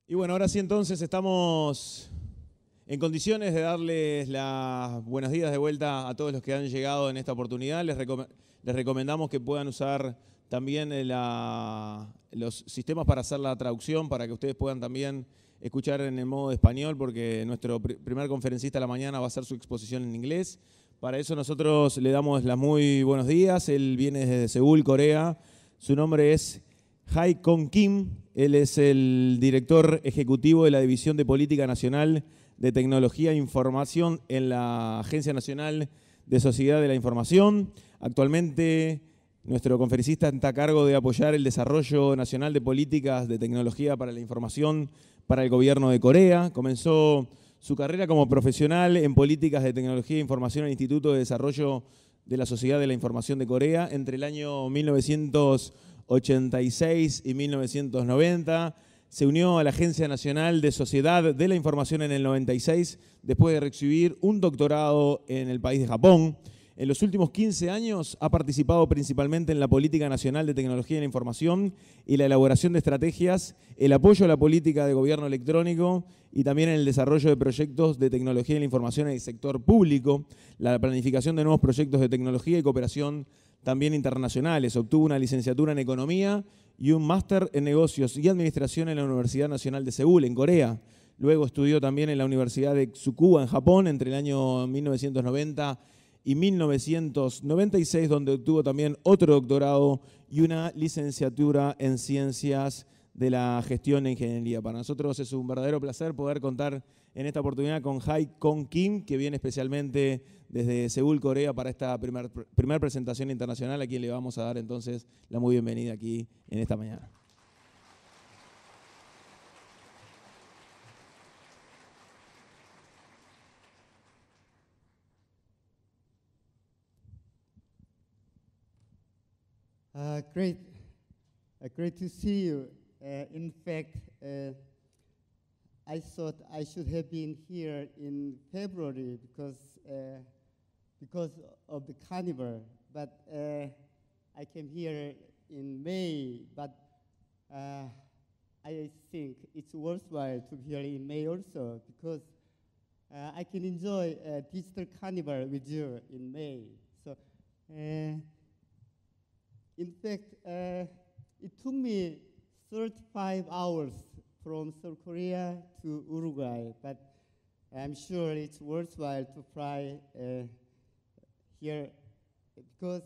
Y bueno, ahora sí entonces estamos en condiciones de darles las buenos días de vuelta a todos los que han llegado en esta oportunidad. Les recomendamos que puedan usar también los sistemas para hacer la traducción, para que ustedes puedan también escuchar en el modo de español, porque nuestro primer conferencista de la mañana va a hacer su exposición en inglés. Para eso nosotros le damos las muy buenos días. Él viene desde Seúl, Corea. Su nombre es HyKon Kim. Él es el director ejecutivo de la División de Política Nacional de Tecnología e Información en la Agencia Nacional de Sociedad de la Información. Actualmente, nuestro conferencista está a cargo de apoyar el desarrollo nacional de políticas de tecnología para la información para el Gobierno de Corea. Comenzó su carrera como profesional en políticas de tecnología e información en el Instituto de Desarrollo de la Sociedad de la Información de Corea entre el año 1986 y 1990. Se unió a la Agencia Nacional de Sociedad de la Información en el 96, después de recibir un doctorado en el país de Japón. En los últimos 15 años ha participado principalmente en la Política Nacional de Tecnología y la Información y la elaboración de estrategias, el apoyo a la política de gobierno electrónico y también en el desarrollo de proyectos de tecnología y la información en el sector público, la planificación de nuevos proyectos de tecnología y cooperación también internacionales. Obtuvo una licenciatura en Economía y un máster en Negocios y Administración en la Universidad Nacional de Seúl, en Corea. Luego estudió también en la Universidad de Tsukuba, en Japón, entre el año 1990 y 1996, donde obtuvo también otro doctorado y una licenciatura en Ciencias de la Gestión e Ingeniería. Para nosotros es un verdadero placer poder contar en esta oportunidad con HyKon Kim, que viene especialmente desde Seúl, Corea, para esta primer presentación internacional, a quien le vamos a dar entonces la muy bienvenida aquí en esta mañana. Great to see you. In fact, I thought I should have been here in February because of the carnival, but I came here in May. But I think it's worthwhile to be here in May also because I can enjoy a digital carnival with you in May. So. In fact, it took me 35 hours from South Korea to Uruguay, but I'm sure it's worthwhile to fly here because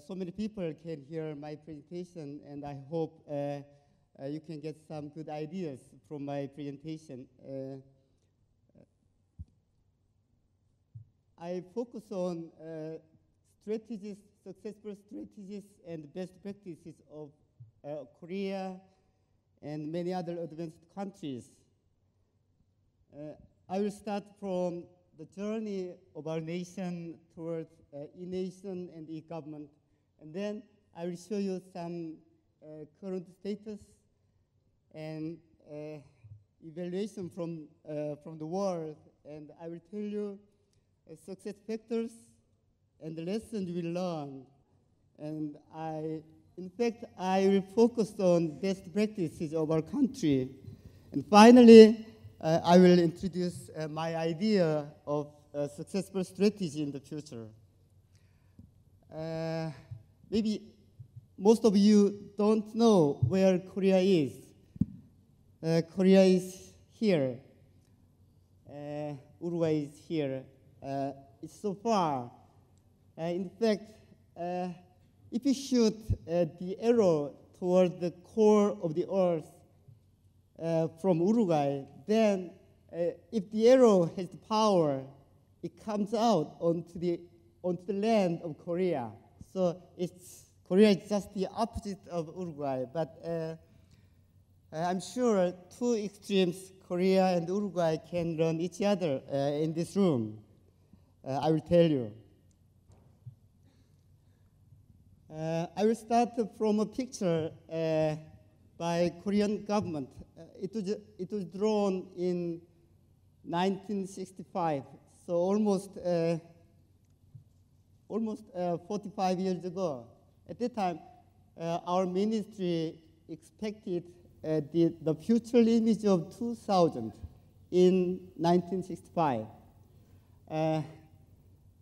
so many people can hear my presentation, and I hope you can get some good ideas from my presentation. I focus on successful strategies and best practices of Korea and many other advanced countries. I will start from the journey of our nation towards e-nation and e-government, and then I will show you some current status and evaluation from the world, and I will tell you success factors and the lessons we learned. And in fact, I will focus on best practices of our country. And finally, I will introduce my idea of a successful strategy in the future. Maybe most of you don't know where Korea is. Korea is here. Uruguay is here. It's so far. In fact, if you shoot the arrow toward the core of the earth from Uruguay, then if the arrow has the power, it comes out onto the land of Korea. So Korea is just the opposite of Uruguay. But I'm sure two extremes, Korea and Uruguay, can learn each other in this room. I will tell you. I will start from a picture by Korean government. It was drawn in 1965, so almost 45 years ago. At that time, our ministry expected the future image of 2000 in 1965.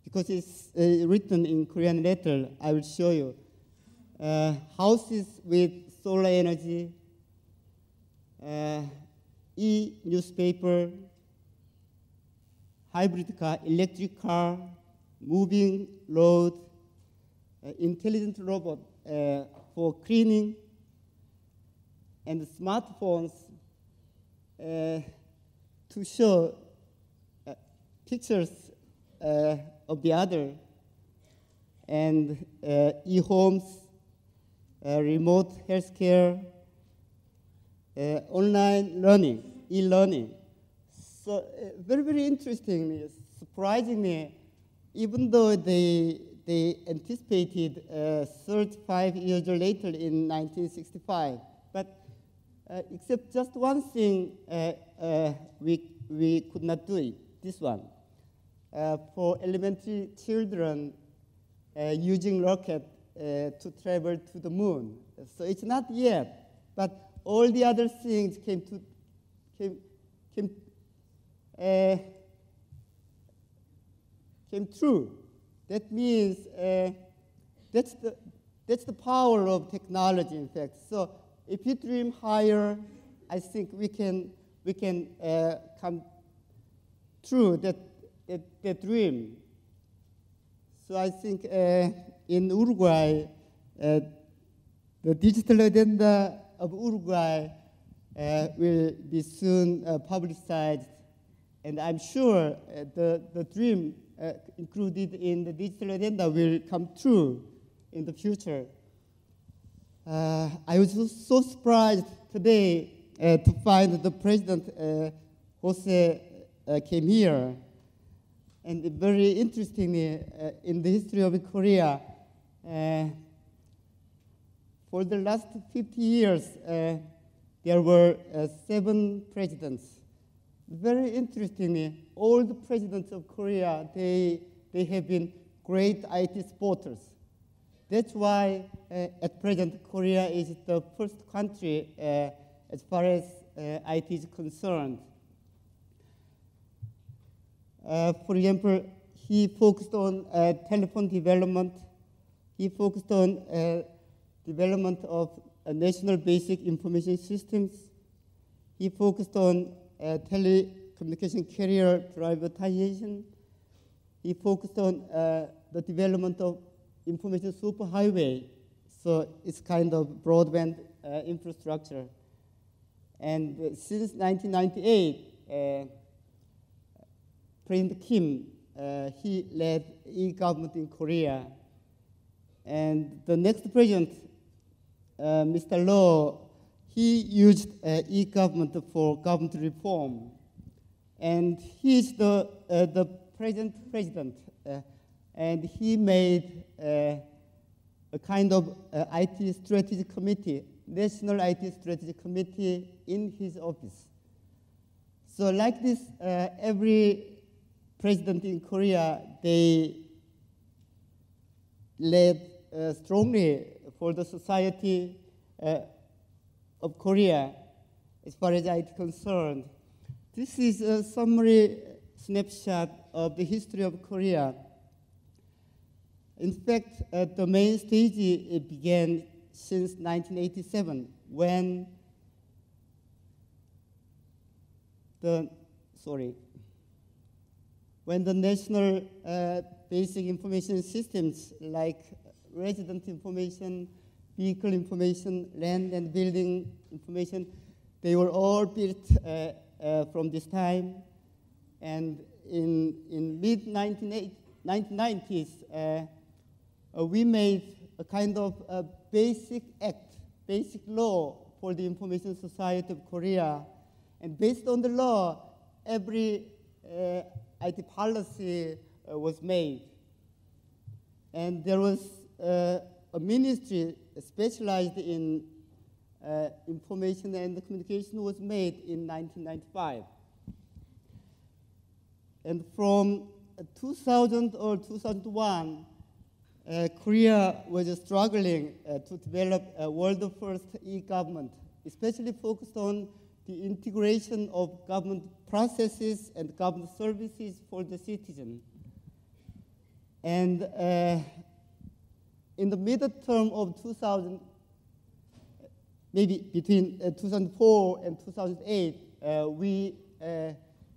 Because it's written in Korean letter, I will show you. Houses with solar energy, e-newspaper, hybrid car, electric car, moving road, intelligent robot for cleaning, and smartphones to show pictures of the other, and e-homes, remote healthcare, online learning, e-learning. So very, very interestingly, surprisingly, even though they anticipated 35 years later in 1965, but except just one thing, we could not do it, this one. For elementary children using rocket to travel to the moon. So it's not yet, but all the other things came true. That means that's the power of technology, in fact. So if you dream higher, I think we can come true that dream. So I think in Uruguay, the digital agenda of Uruguay will be soon publicized, and I'm sure the dream included in the digital agenda will come true in the future. I was so surprised today to find the President Jose came here. And very interestingly, in the history of Korea, for the last 50 years, there were 7 presidents. Very interestingly, all the presidents of Korea, they have been great IT supporters. That's why, at present, Korea is the first country as far as IT is concerned. For example, he focused on telephone development. He focused on development of national basic information systems. He focused on telecommunication carrier privatization. He focused on the development of information superhighway. So it's kind of broadband infrastructure. And since 1998, President Kim, he led e-government in Korea. And the next president, Mr. Lo, he used e-government for government reform. And he is the present president. And he made a kind of IT strategy committee, National IT Strategy Committee in his office. So like this, every president in Korea, they led strongly for the society of Korea as far as IT is concerned. This is a summary snapshot of the history of Korea. In fact, the main stage began since 1987 when the national basic information systems like resident information, vehicle information, land and building information, they were all built from this time. And in mid-1990s, we made a kind of a basic act, basic law for the information society of Korea. And based on the law, every IT policy was made. And there was a ministry specialized in information and communication was made in 1995. And from 2000 or 2001, Korea was struggling to develop a world-first e-government especially focused on the integration of government processes and government services for the citizen. And in the middle term of 2000, maybe between 2004 and 2008, we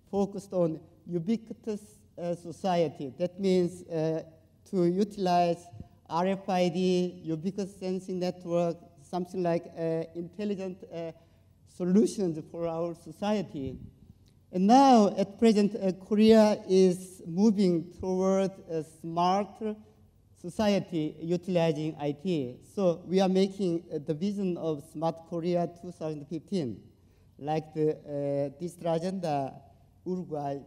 focused on ubiquitous society. That means to utilize RFID, ubiquitous sensing network, something like intelligent solutions for our society. And now, at present, Korea is moving toward a smarter society utilizing IT. So we are making the vision of Smart Korea 2015, like the Digital Agenda Uruguay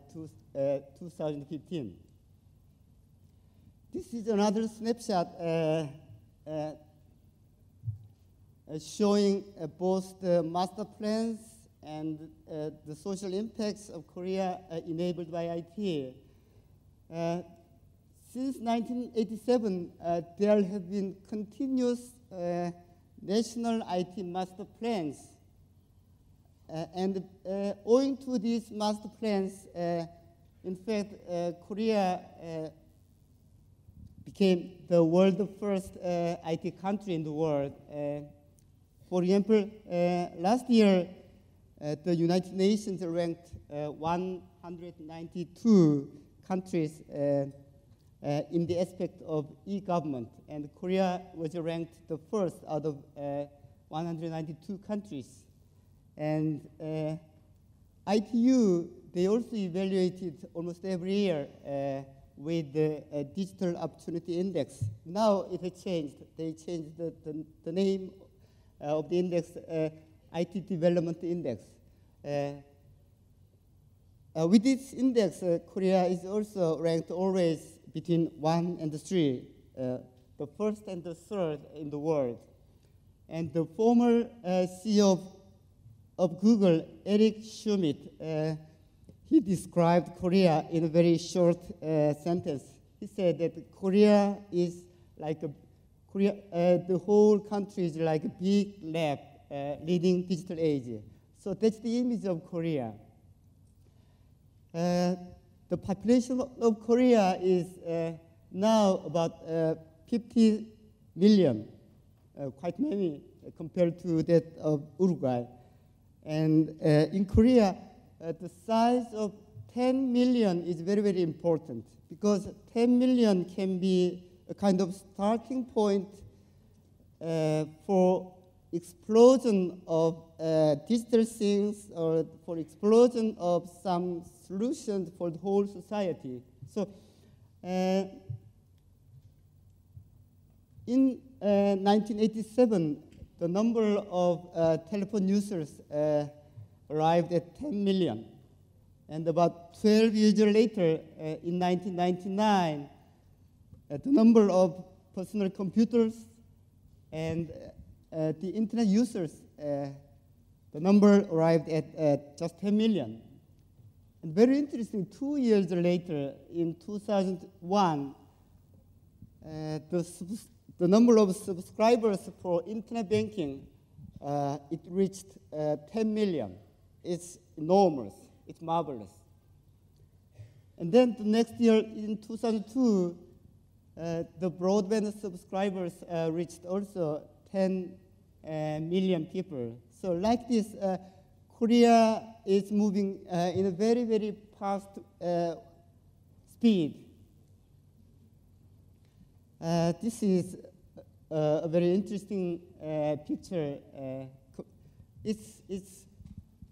2015. This is another snapshot showing both the master plans and the social impacts of Korea enabled by IT. Since 1987, there have been continuous national IT master plans. And owing to these master plans, in fact, Korea became the world's first IT country in the world. For example, last year, the United Nations ranked 192 countries in the aspect of e-government, and Korea was ranked the first out of 192 countries. And ITU, they also evaluated almost every year with the Digital Opportunity Index. Now it has changed. They changed the name of the index, IT Development Index. With this index, Korea is also ranked always between 1 and 3, the first and the third in the world. And the former CEO of Google, Eric Schmidt, he described Korea in a very short sentence. He said that Korea is like the whole country is like a big lab leading digital age. So that's the image of Korea. The population of Korea is now about 50 million, quite many compared to that of Uruguay. And in Korea, the size of 10 million is very, very important, because 10 million can be a kind of starting point for explosion of digital things, or for explosion of some solutions for the whole society. So in 1987, the number of telephone users arrived at 10 million. And about 12 years later, in 1999, the number of personal computers and the internet users, the number arrived at just 10 million. And very interesting, 2 years later, in 2001, the number of subscribers for internet banking, it reached 10 million. It's enormous, it's marvelous. And then the next year, in 2002, the broadband subscribers reached also 10 million people. So like this, Korea is moving in a very, very fast speed. This is a very interesting picture. It's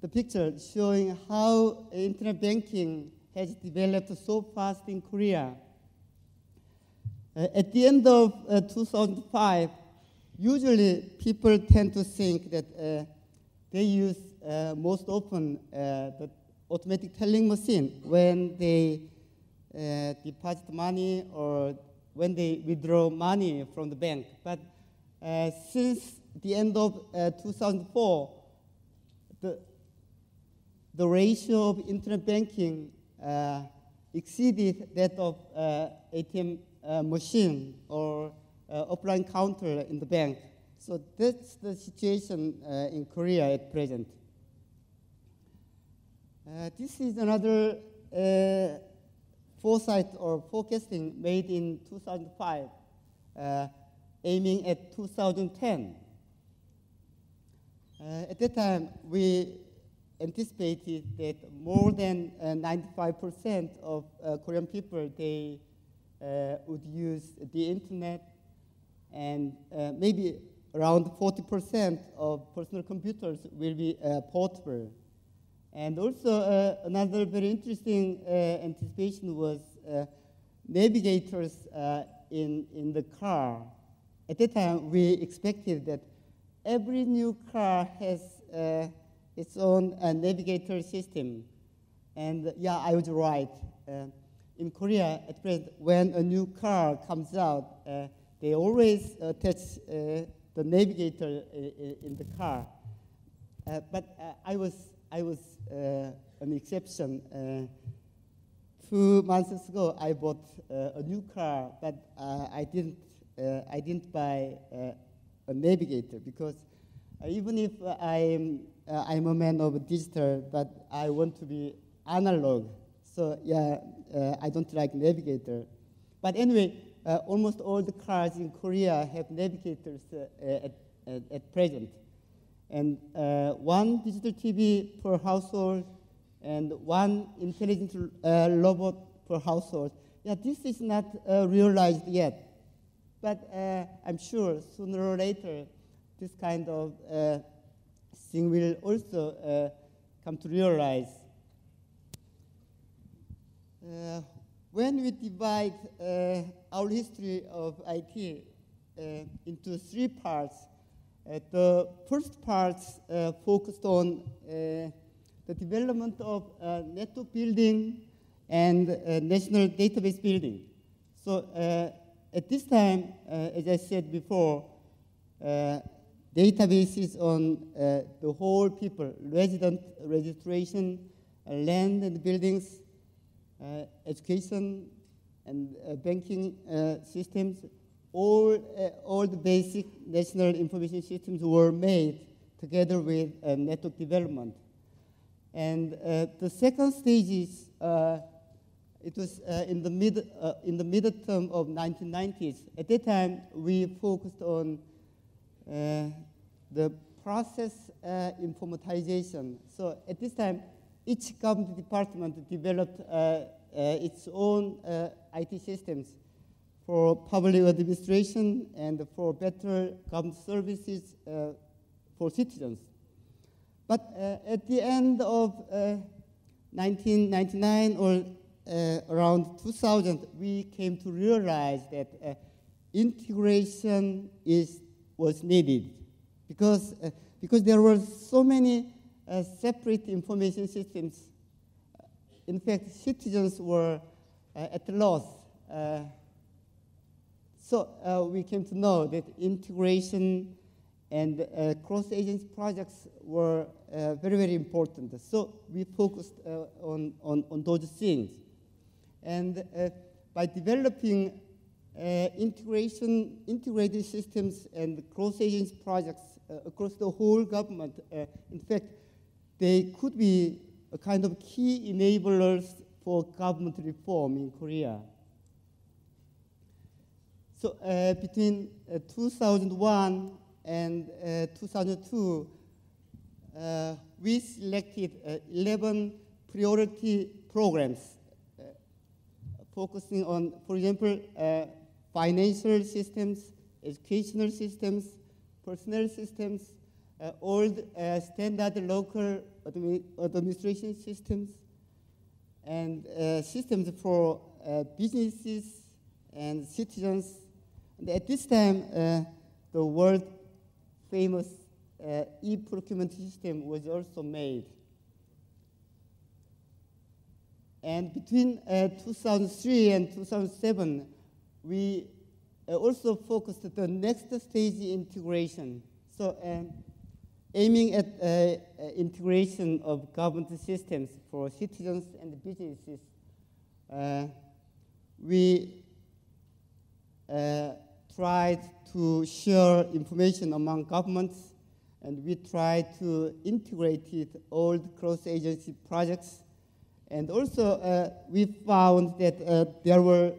the picture showing how internet banking has developed so fast in Korea. At the end of 2005, usually people tend to think that they use most often the automatic telling machine when they deposit money or when they withdraw money from the bank. But since the end of 2004, the ratio of internet banking exceeded that of ATM machine or offline counter in the bank. So that's the situation in Korea at present. This is another foresight or forecasting made in 2005, aiming at 2010. At that time, we anticipated that more than 95% of Korean people, they would use the internet, and maybe around 40% of personal computers will be portable. And also another very interesting anticipation was navigators in the car. At that time, we expected that every new car has its own navigator system. And yeah, I was right. In Korea, at present, when a new car comes out, they always attach the navigator in the car. But I was an exception. 2 months ago, I bought a new car, but I didn't buy a navigator, because even if I'm a man of digital, but I want to be analog. So yeah, I don't like navigator. But anyway, almost all the cars in Korea have navigators at present. And one digital TV per household and one intelligent robot per household. Yeah, this is not realized yet. But I'm sure sooner or later, this kind of thing will also come to realize. When we divide our history of IT into 3 parts, the first part focused on the development of network building and national database building. So at this time, as I said before, databases on the whole people, resident registration, land and buildings, education and banking systems, all the basic national information systems were made together with network development. And the second stage is, it was in the mid-term of 1990s. At that time, we focused on the process informatization. So at this time, each government department developed its own IT systems for public administration and for better government services for citizens. But at the end of 1999 or around 2000, we came to realize that integration was needed, because there were so many separate information systems. In fact, citizens were at a loss. So we came to know that integration and cross-agency projects were very, very important. So we focused on those things. And by developing integrated systems and cross-agency projects across the whole government, in fact, they could be a kind of key enablers for government reform in Korea. So between 2001 and 2002, we selected 11 priority programs focusing on, for example, financial systems, educational systems, personnel systems, old standard local administration systems, and systems for businesses and citizens. And at this time, the world-famous e-procurement system was also made. And between 2003 and 2007, we also focused on the next stage integration. So aiming at integration of government systems for citizens and businesses, we tried to share information among governments, and we tried to integrate all the cross-agency projects. And also, we found that there were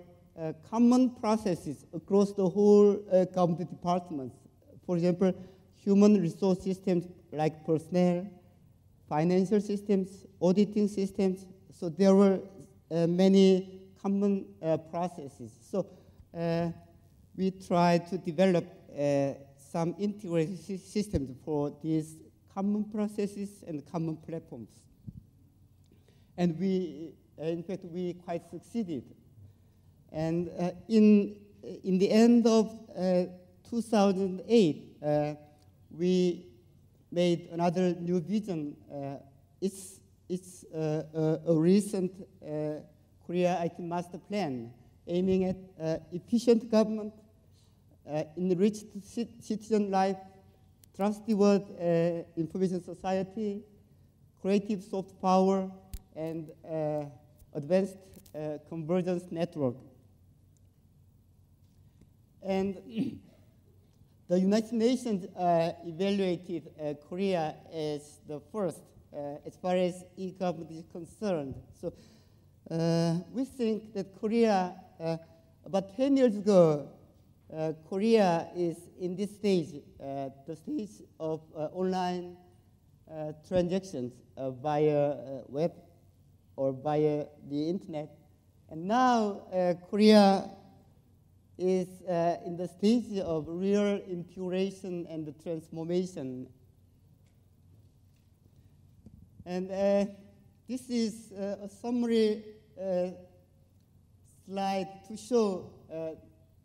common processes across the whole government departments. For example, human resource systems like personnel, financial systems, auditing systems. So there were many common processes. So we tried to develop some integrated systems for these common processes and common platforms. And we, in fact, we quite succeeded. And in the end of 2008, we made another new vision. It's a recent Korea IT Master Plan aiming at efficient government, enriched citizen life, trustworthy information society, creative soft power, and advanced convergence network. And the United Nations evaluated Korea as the first as far as e-government is concerned. So we think that Korea, about 10 years ago, Korea is in this stage, the stage of online transactions via web or via the internet. And now Korea is in the stage of real integration and transformation. And this is a summary slide to show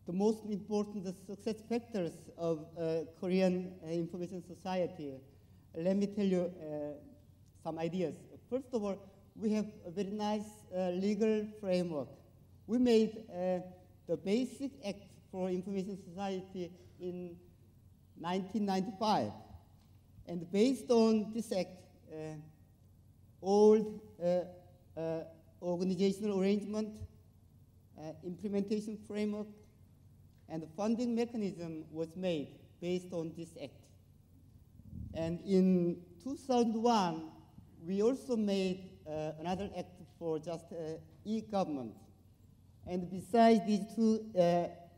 the most important success factors of Korean information society. Let me tell you some ideas. First of all, we have a very nice legal framework. We made the Basic Act for Information Society in 1995. And based on this act, all organizational arrangement, implementation framework, and the funding mechanism was made based on this act. And in 2001, we also made another act for just e-government. And besides these two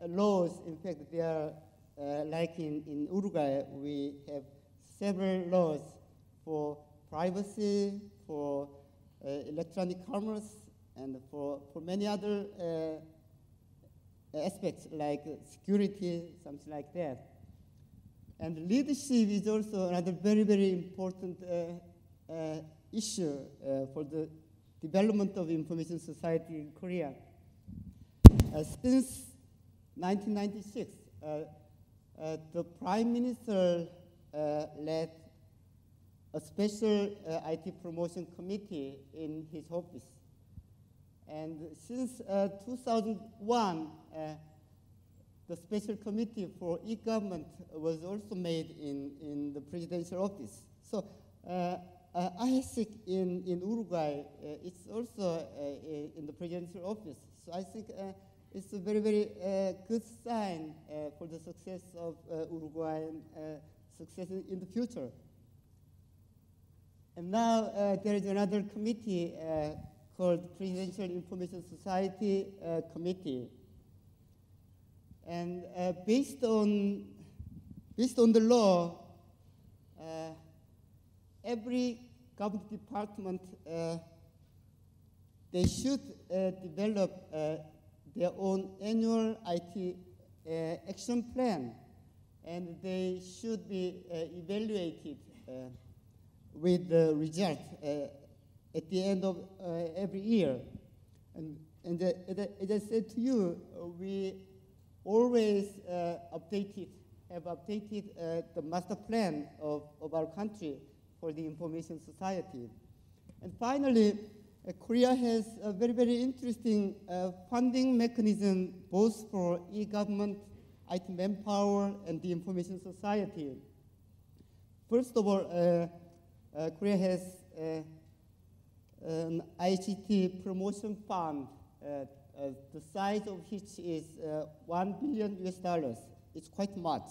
laws, in fact, they are like in Uruguay, we have several laws for privacy, for electronic commerce, and for many other aspects like security, something like that. And leadership is also another very, very important issue for the development of information society in Korea. Since 1996, the Prime Minister led a special IT promotion committee in his office. And since 2001, the special committee for e-government was also made in the presidential office. So ISIC in Uruguay, it's also in the presidential office. So I think it's a very, very good sign for the success of Uruguay and success in the future. And now there is another committee called Presidential Information Society Committee. And based on the law, every government department, they should develop their own annual IT action plan, and they should be evaluated with the result at the end of every year. And as I said to you, we always have updated the master plan of our country for the information society. And finally, Korea has a very, very interesting funding mechanism both for e-government, IT manpower, and the information society. First of all, Korea has an ICT promotion fund the size of which is $1 billion US. It's quite much.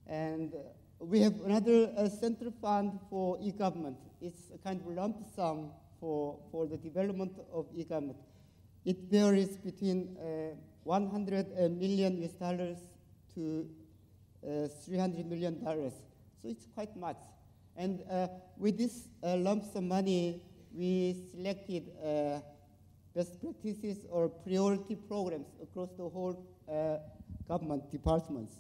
And we have another central fund for e-government. It's a kind of lump sum for the development of e-government. It varies between $100 million US to $300 million. So it's quite much. And with this lump sum money, we selected best practices or priority programs across the whole government departments.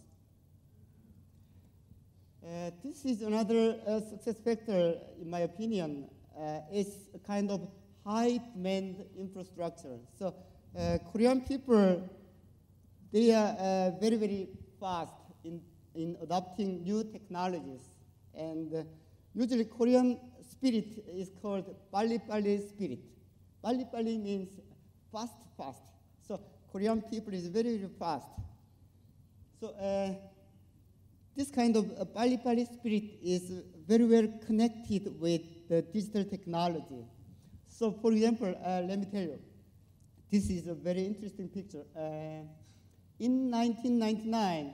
This is another success factor, in my opinion. It's a kind of high demand infrastructure. So Korean people, they are very, very fast in adopting new technologies. And usually Korean spirit is called 빨리빨리 spirit. 빨리빨리 means fast, fast. So Korean people is very, very fast. So this kind of 빨리빨리 spirit is very well connected with the digital technology. So for example, let me tell you, this is a very interesting picture. In 1999,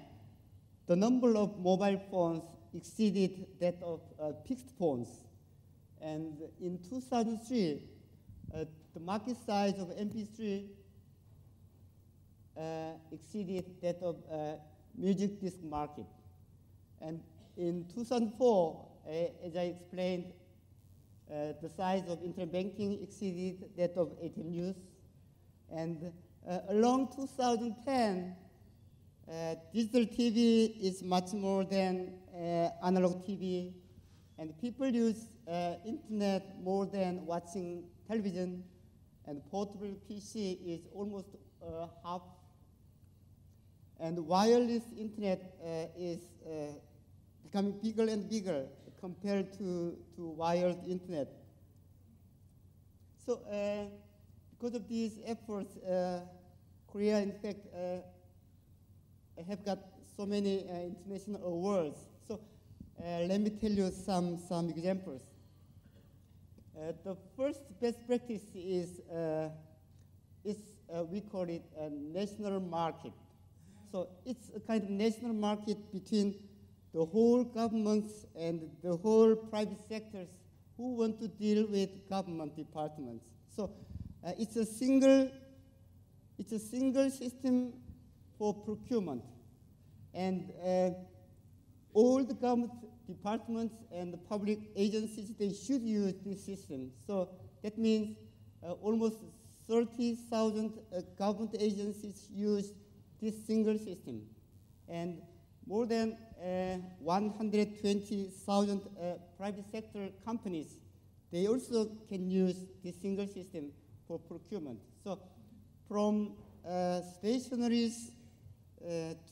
the number of mobile phones exceeded that of fixed phones. And in 2003, the market size of MP3 exceeded that of music disc market. And in 2004, as I explained, the size of internet banking exceeded that of AT News. And along 2010, digital TV is much more than analog TV, and people use internet more than watching television, and portable PC is almost half. And wireless internet is becoming bigger and bigger compared to wired internet. So because of these efforts, Korea, in fact, have got so many international awards. So let me tell you some examples. The first best practice is we call it a national market. So it's a kind of national market between the whole governments and the whole private sectors who want to deal with government departments. So it's a single system for procurement, and all the government departments and the public agencies, they should use this system. So that means almost 30,000 government agencies use this single system, and more than 120,000 private sector companies, they also can use this single system for procurement. So from stationaries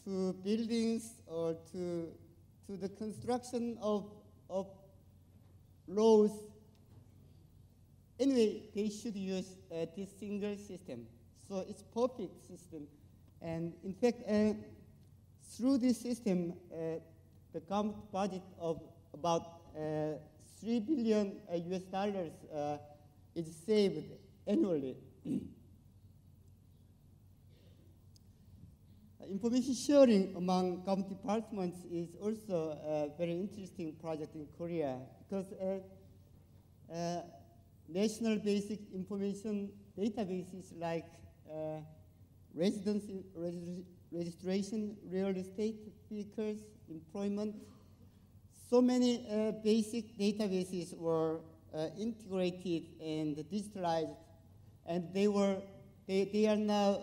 to buildings or to the construction of roads, anyway, they should use this single system. So it's perfect system. And in fact, through this system, the government budget of about $3 billion US is saved annually. Information sharing among government departments is also a very interesting project in Korea, because national basic information databases like residency registration, real estate, vehicles, employment, so many basic databases were integrated and digitalized, and they are now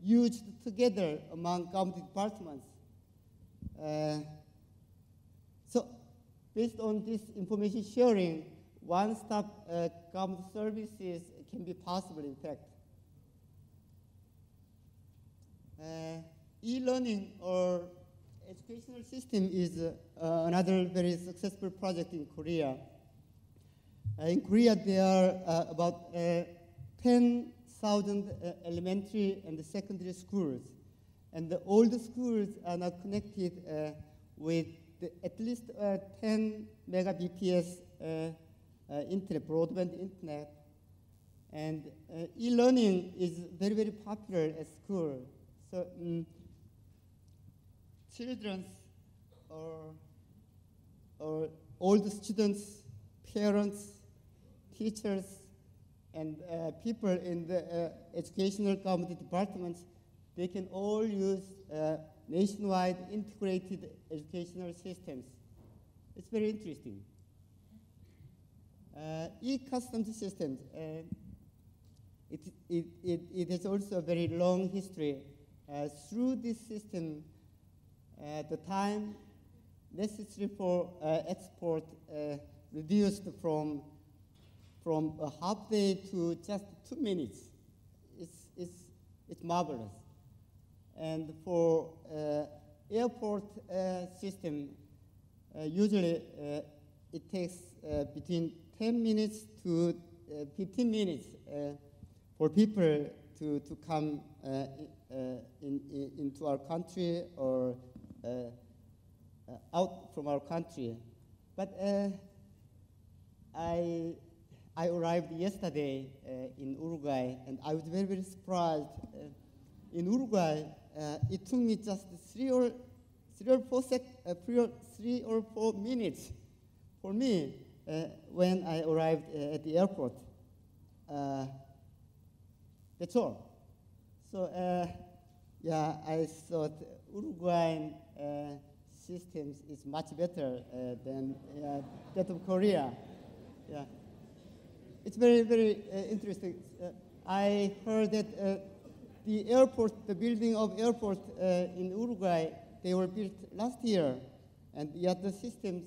used together among government departments. So based on this information sharing, one-stop government services can be possible, in fact. E-learning or educational system is another very successful project in Korea. In Korea, there are about 10,000 elementary and secondary schools. And all the schools are now connected with at least 10 megabps internet, broadband internet. And e-learning is very, very popular at school. So children or all the students, parents, teachers, and people in the educational government departments, they can all use nationwide integrated educational systems. It's very interesting. E-customs systems, it has also a very long history. Through this system, the time necessary for export reduced from a half day to just 2 minutes. It's marvelous. And for airport system, usually it takes between 10 minutes to 15 minutes for people to come into our country or out from our country. But I arrived yesterday in Uruguay, and I was very, very surprised. In Uruguay, it took me just 3 or 4 minutes for me when I arrived at the airport. That's all. So, yeah, I thought Uruguayan systems is much better than that of Korea. Yeah, it's very, very interesting. I heard that the airport, the building of airport in Uruguay, they were built last year, and yet the systems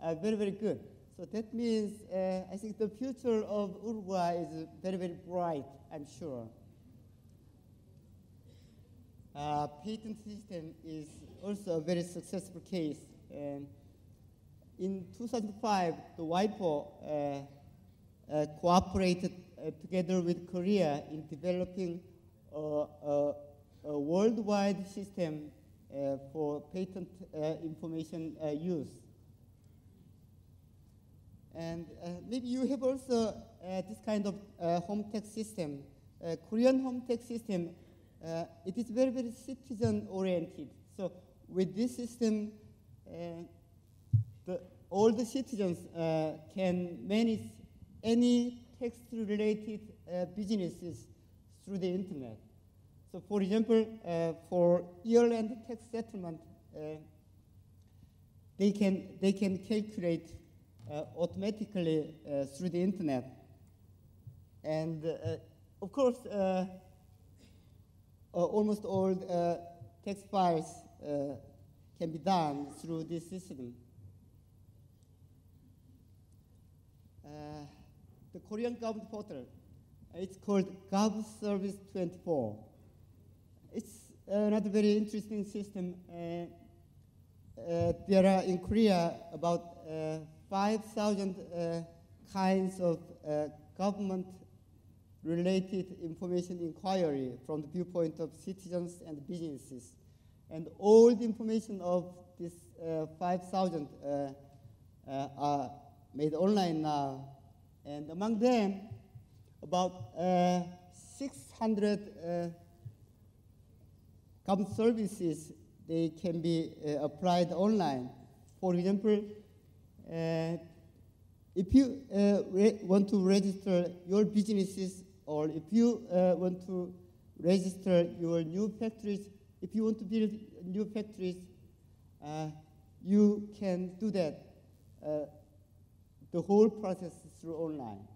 are very, very good. So that means I think the future of Uruguay is very, very bright, I'm sure. Patent system is also a very successful case. In 2005, the WIPO cooperated together with Korea in developing a worldwide system for patent information use. And maybe you have also this kind of home tech system. Korean home tech system, it is very, very citizen-oriented. So with this system, all the citizens can manage any text-related businesses through the internet. So for example, for year-end tax settlement, they can calculate automatically through the internet. And of course, almost all tax files can be done through this system. The Korean government portal, it's called Gov Service 24. It's another very interesting system. There are in Korea about 5,000 kinds of government-related information inquiry from the viewpoint of citizens and businesses. And all the information of this 5,000 are made online now. And among them, about 600 government services, they can be applied online. For example, if you want to register your businesses, or if you want to register your new factories, if you want to build new factories, you can do that. The whole process through online.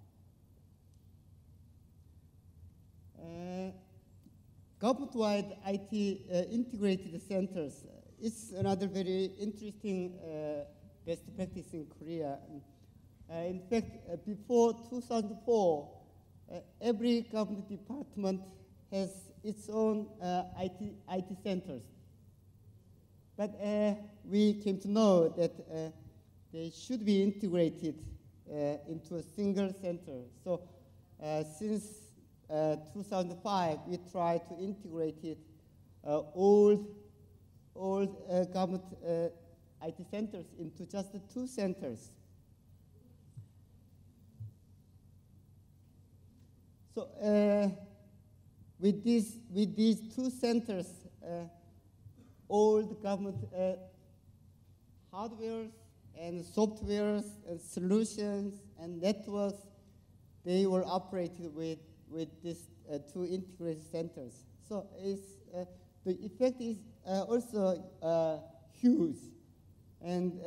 Government-wide IT integrated centers is another very interesting best practice in Korea. In fact, before 2004, every government department has its own IT centers. But we came to know that they should be integrated into a single center. So since 2005, we tried to integrate it, all government IT centers into just 2 centers. So with these two centers, all the government hardwares and softwares and solutions and networks, they were operated with these two integrated centers. So it's, the effect is also huge, and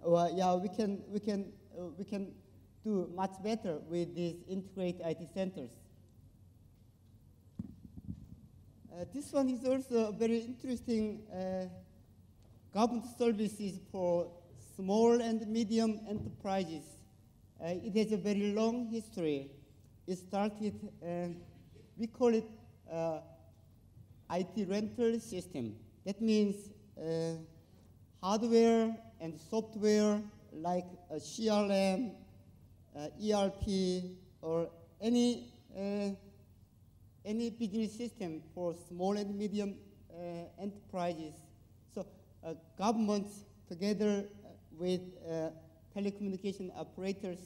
well, yeah, we can do much better with these integrated IT centers. This one is also very interesting government services for small and medium enterprises. It has a very long history. It started, we call it IT rental system. That means hardware and software like a CRM, ERP, or any business system for small and medium enterprises. So governments together with telecommunication operators,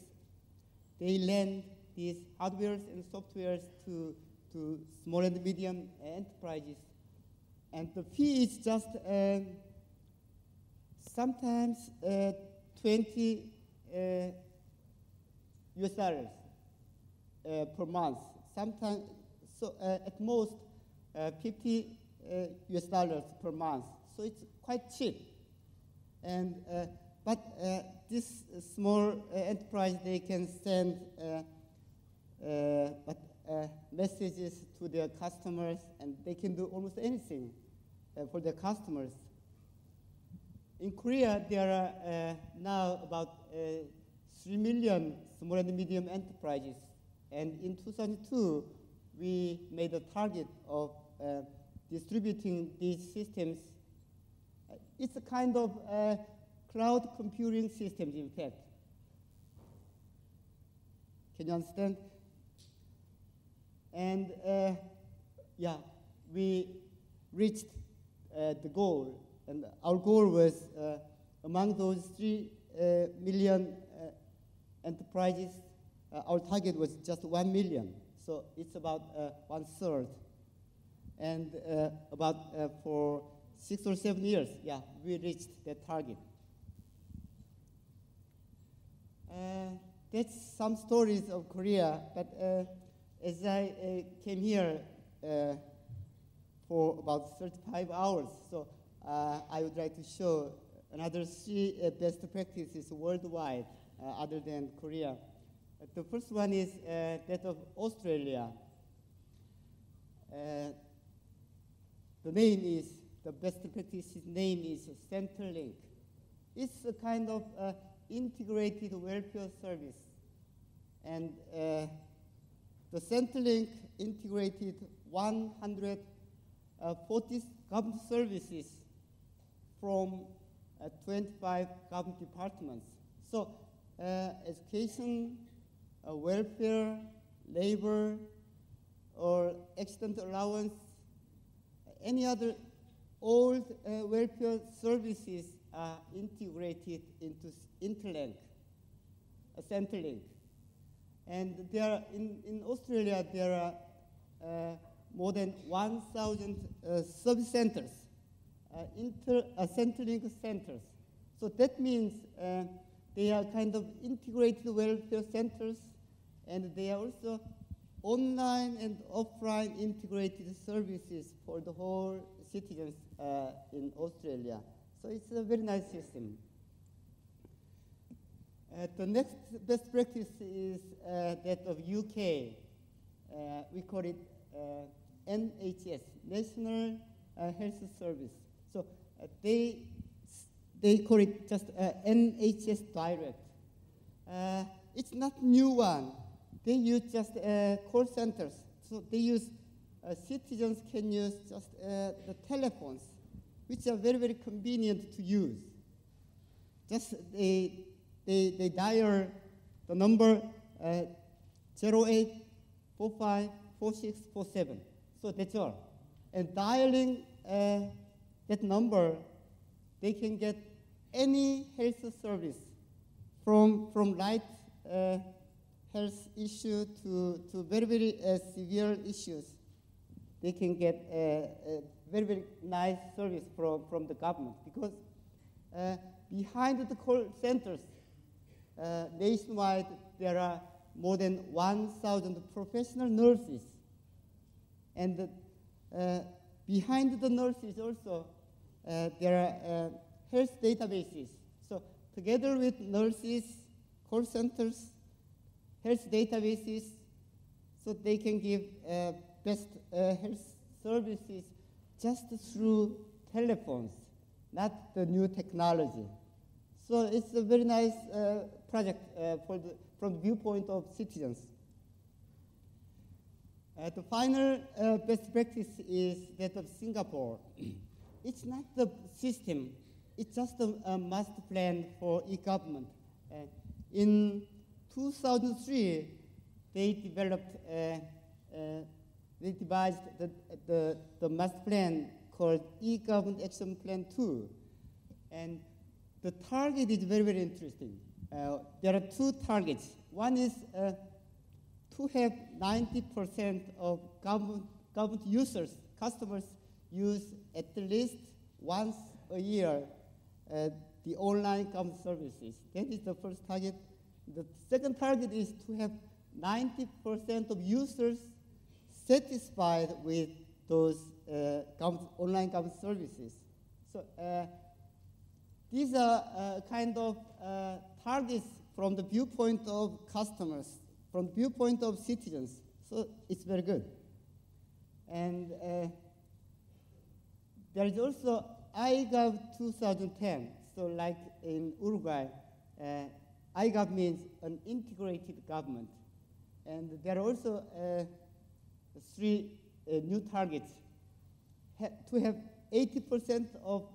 they lend these hardwares and softwares to small and medium enterprises. And the fee is just sometimes 20 US dollars per month. Sometimes, so at most 50 US dollars per month. So it's quite cheap. And but this small enterprise, they can send messages to their customers, and they can do almost anything for their customers. In Korea, there are now about 3 million small and medium enterprises. And in 2002, we made a target of distributing these systems. It's a kind of cloud computing systems, in fact. Can you understand? And yeah, we reached the goal. And our goal was among those 3 million enterprises, our target was just 1 million. So it's about 1/3. And about for 6 or 7 years, yeah, we reached that target. That's some stories of Korea, but as I came here for about 35 hours, so I would like to show another 3 best practices worldwide other than Korea. The first one is that of Australia. The best practice's name is Centrelink. It's a kind of integrated welfare service. And the Centrelink integrated 140 government services from 25 government departments. So education, welfare, labor, or accident allowance, any other old welfare services are integrated into Interlink, a Centrelink. And there are, in Australia, there are more than 1,000 service centers, Centrelink centers. So that means they are kind of integrated welfare centers, and they are also online and offline integrated services for the whole citizens in Australia. So it's a very nice system. The next best practice is that of UK. We call it NHS, National Health Service. So they call it just NHS Direct. It's not new one. They use just call centers. So they use, citizens can use just the telephones, which are very, very convenient to use. Just they dial the number 08454647. So that's all. And dialing that number, they can get any health service from light health issue to very, very severe issues. They can get a very, very nice service from the government, because behind the call centers, nationwide, there are more than 1,000 professional nurses. And behind the nurses also, there are health databases. So together with nurses, call centers, health databases, so they can give best health services just through telephones, not the new technology. So it's a very nice project from the viewpoint of citizens. The final best practice is that of Singapore. It's not the system, it's just a master plan for e-government. In 2003, they developed, they devised the master plan called E-Government Action Plan 2. And the target is very, very interesting. There are two targets. One is to have 90% of government users, customers, use at least once a year the online government services. That is the first target. The second target is to have 90% of users satisfied with those online government services. So these are kind of targets from the viewpoint of customers, from the viewpoint of citizens. So it's very good. And there is also iGov 2010. So like in Uruguay, iGov means an integrated government. And there are also three new targets. To have 80% of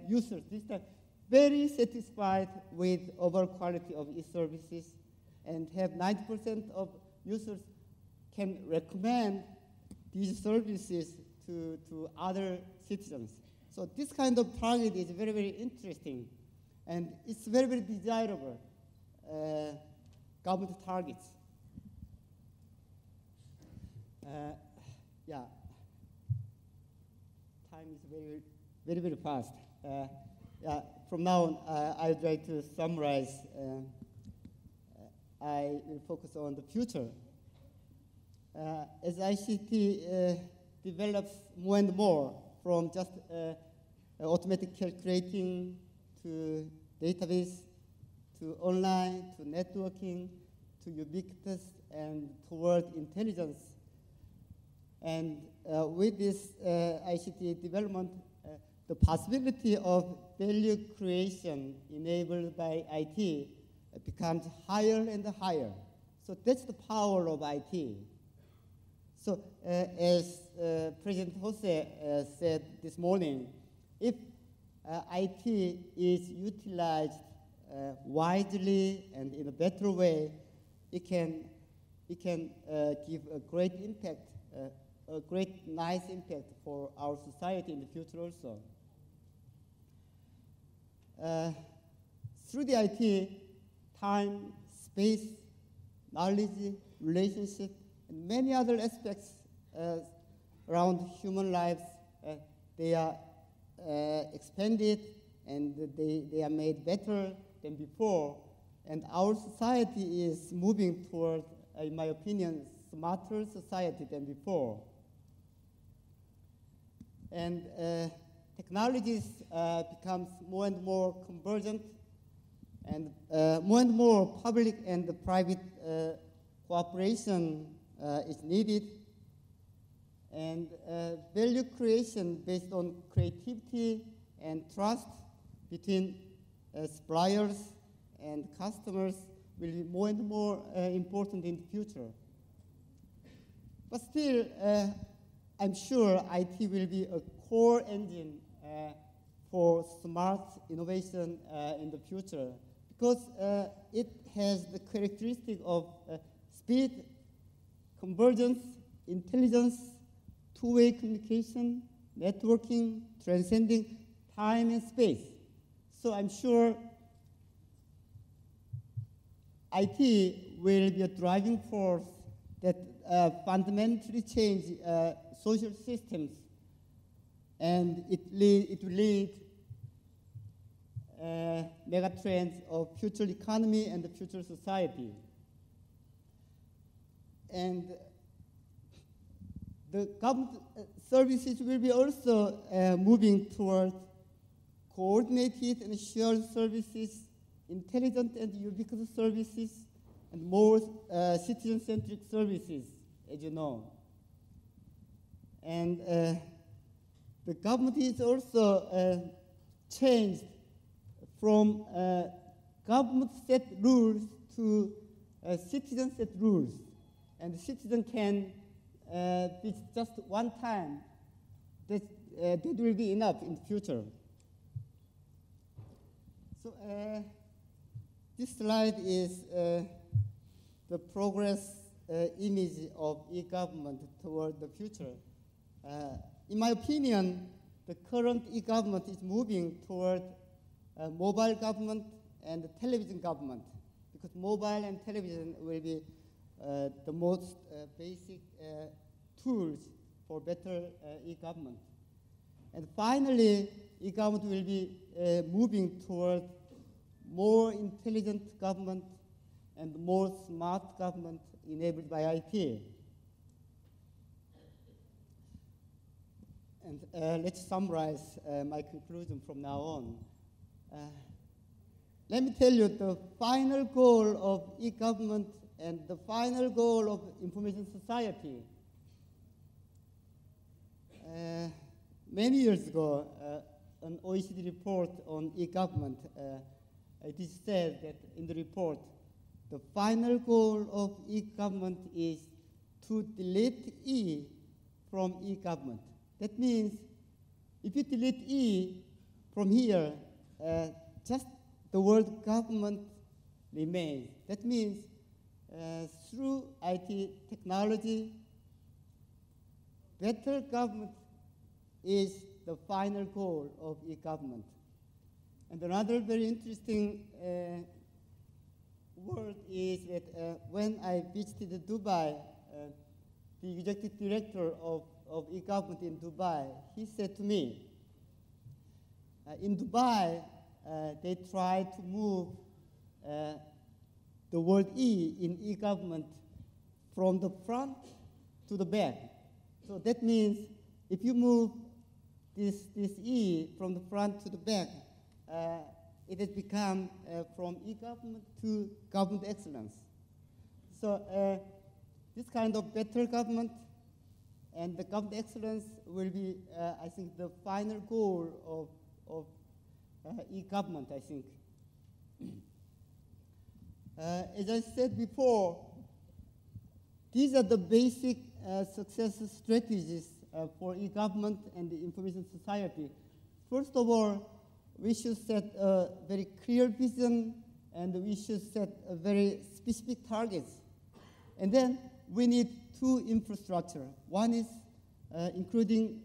users this time very satisfied with overall quality of e-services, and have 90% of users can recommend these services to other citizens. So this kind of target is very, very interesting, and it's very, very desirable government targets. Yeah, time is very, very, very fast. Yeah, from now on, I'll try to summarize. I will focus on the future. As ICT develops more and more, from just automatic calculating to database, to online, to networking, to ubiquitous, and toward intelligence. And with this ICT development, the possibility of value creation enabled by IT becomes higher and higher. So that's the power of IT. So as President Jose said this morning, if IT is utilized wisely and in a better way, it can give a great impact, a great nice impact for our society in the future also. Through the IT, time, space, knowledge, relationship, and many other aspects around human lives, they are expanded, and they are made better than before. And our society is moving toward, in my opinion, smarter society than before. And technologies becomes more and more convergent, and more public and private cooperation is needed. And value creation based on creativity and trust between suppliers and customers will be more and more important in the future. But still, I'm sure IT will be a core engine for smart innovation in the future, because it has the characteristic of speed, convergence, intelligence, two-way communication, networking, transcending time and space. So I'm sure IT will be a driving force that fundamentally change social systems, and it will lead mega trends of future economy and the future society. And the government services will be also moving toward coordinated and shared services, intelligent and ubiquitous services, and more citizen-centric services, as you know. And the government is also changed from government set rules to citizen set rules. And the citizen can be just one time. That will be enough in the future. So this slide is the progress image of e-government toward the future. In my opinion, the current e-government is moving toward mobile government and television government, because mobile and television will be the most basic tools for better e-government. And finally, e-government will be moving toward more intelligent government and more smart government enabled by IT. And let's summarize my conclusion from now on. Let me tell you, the final goal of e-government and the final goal of information society. Many years ago, an OECD report on e-government, it is said that in the report, the final goal of e-government is to delete E from e-government. That means if you delete E from here, just the word government remains. That means through IT technology, better government is the final goal of e-government. And another very interesting word is that when I visited Dubai, the executive director of e-government in Dubai, he said to me, in Dubai, they try to move the word E in e-government from the front to the back. So that means if you move this E from the front to the back, it has become from e-government to government excellence. So this kind of better government and the government excellence will be, I think, the final goal of e-government, I think. As I said before, these are the basic success strategies for e-government and the information society. First of all, we should set a very clear vision, and we should set a very specific targets. And then we need two infrastructure. One is including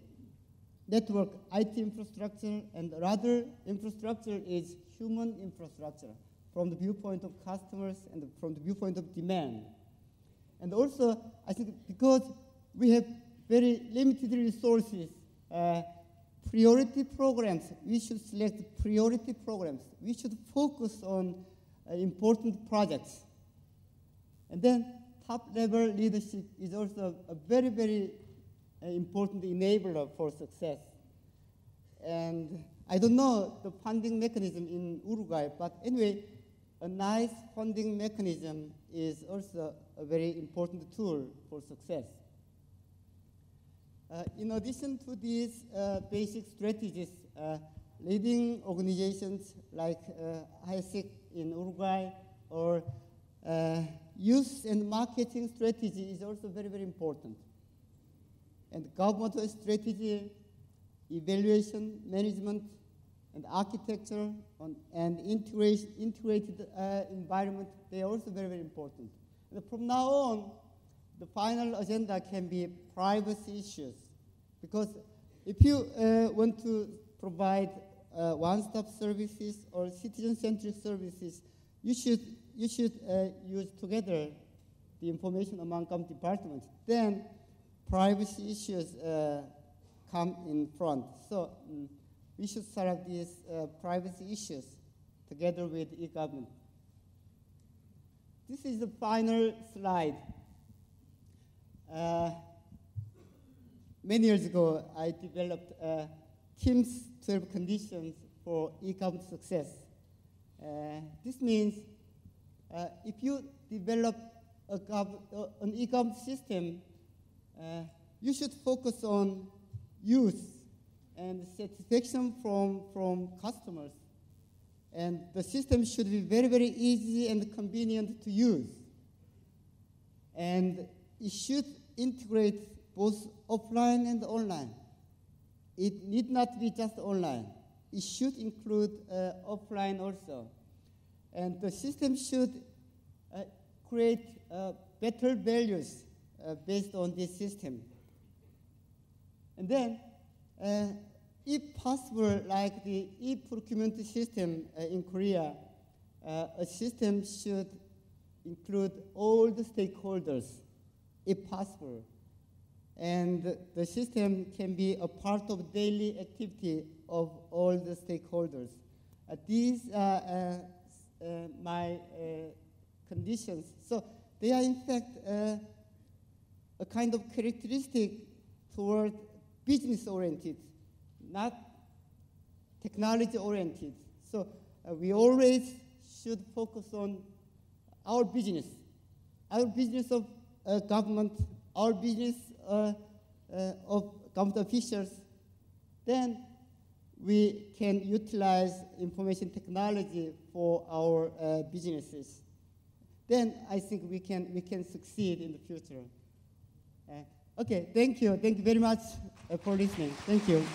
network IT infrastructure, and the other infrastructure is human infrastructure from the viewpoint of customers and from the viewpoint of demand. And also, I think because we have very limited resources, priority programs, we should select priority programs. We should focus on important projects. And then top-level leadership is also a very, very important enabler for success. And I don't know the funding mechanism in Uruguay, but anyway, a nice funding mechanism is also a very important tool for success. In addition to these basic strategies, leading organizations like HyKon in Uruguay or youth and marketing strategy is also very, very important. And governmental strategy, evaluation, management, and architecture and integrated environment, they are also very, very important. And from now on, the final agenda can be privacy issues. Because if you want to provide one-stop services or citizen-centric services, you should should use together the information among government departments. Then privacy issues come in front. So we should solve these privacy issues together with e-government. This is the final slide. Many years ago, I developed TIM's 12 conditions for e-government success. This means if you develop an e-government system, you should focus on use and satisfaction from customers. And the system should be very, very easy and convenient to use. And it should integrate both offline and online. It need not be just online. It should include offline also. And the system should create better values based on this system. And then, if possible, like the e-procurement system in Korea, a system should include all the stakeholders, if possible. And the system can be a part of daily activity of all the stakeholders. These are my conditions. So they are in fact a kind of characteristic toward business-oriented, not technology-oriented. So we always should focus on our business of government, our business of government officials. Then we can utilize information technology for our businesses. Then I think we can succeed in the future. Okay, thank you very much for listening. Thank you.